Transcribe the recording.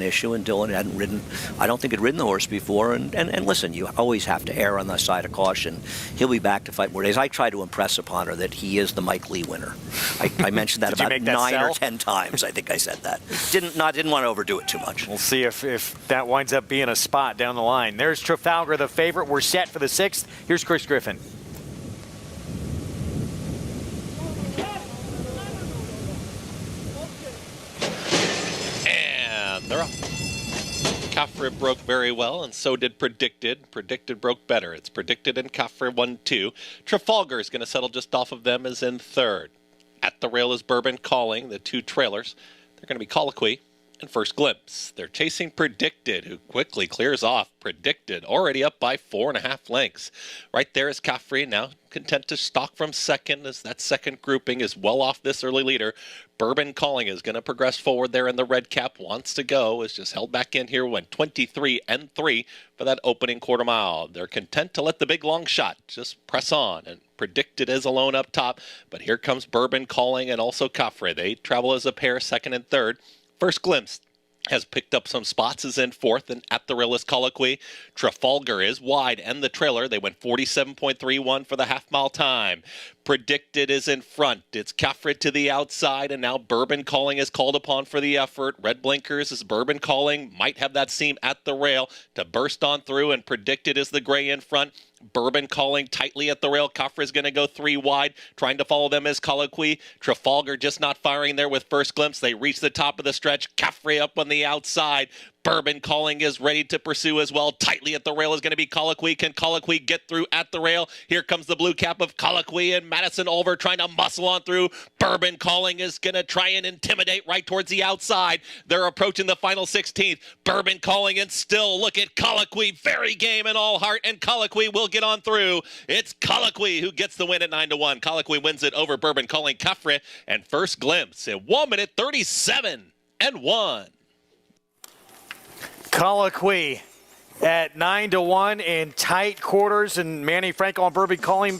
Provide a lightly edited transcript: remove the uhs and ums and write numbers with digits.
issue, and Dylan hadn't ridden, I don't think had ridden the horse before, and listen, you always have to err on the side of caution. He'll be back to fight more days. I try to impress upon her that he is the Mike Lee winner. I mentioned that about 9 or 10 times. I think I said that. Didn't want to overdo it too much. We'll see if that winds up being a spot down the line. There's Trafalgar, the favorite. We're set for the 6th. Here's Chris Griffin. They're up. Caffrey broke very well, and so did Predicted. Predicted broke better. It's Predicted and Caffrey 1-2. Trafalgar is going to settle just off of them as in 3rd. At the rail is Bourbon Calling, the 2 trailers. They're going to be Colloquy and First Glimpse. They're chasing Predicted, who quickly clears off. Predicted, already up by 4.5 lengths. Right there is Caffrey, now content to stalk from 2nd, as that 2nd grouping is well off this early leader. Bourbon Calling is going to progress forward there in the red cap, wants to go, is just held back in here, went 23-3 for that opening quarter mile. They're content to let the big long shot just press on, and Predicted is alone up top, but here comes Bourbon Calling and also Caffrey. They travel as a pair, 2nd and 3rd. First Glimpse has picked up some spots, is in 4th, and at the rail is Colloquy. Trafalgar is wide, and the trailer. They went 47.31 for the half-mile time. Predicted is in front. It's Caffrey to the outside, and now Bourbon Calling is called upon for the effort. Red blinkers is Bourbon Calling. Might have that seam at the rail to burst on through, and Predicted is the gray in front. Bourbon Calling tightly at the rail. Caffrey is going to go 3 wide. Trying to follow them is Colloquy. Trafalgar just not firing there with First Glimpse. They reach the top of the stretch. Caffrey up on the outside. Bourbon Calling is ready to pursue as well. Tightly at the rail is going to be Colloquy. Can Colloquy get through at the rail? Here comes the blue cap of Colloquy, and Madison Ulver trying to muscle on through. Bourbon Calling is going to try and intimidate right towards the outside. They're approaching the final 16th. Bourbon Calling, and still look at Colloquy. Very game and all heart, and Colloquy will get on through. It's Colloquy who gets the win at 9-1. Colloquy wins it over Bourbon Calling, Caffrey, and First Glimpse at 1:37.1. Colloquy at 9-1 in tight quarters, and Manny Franco and Bourbon Calling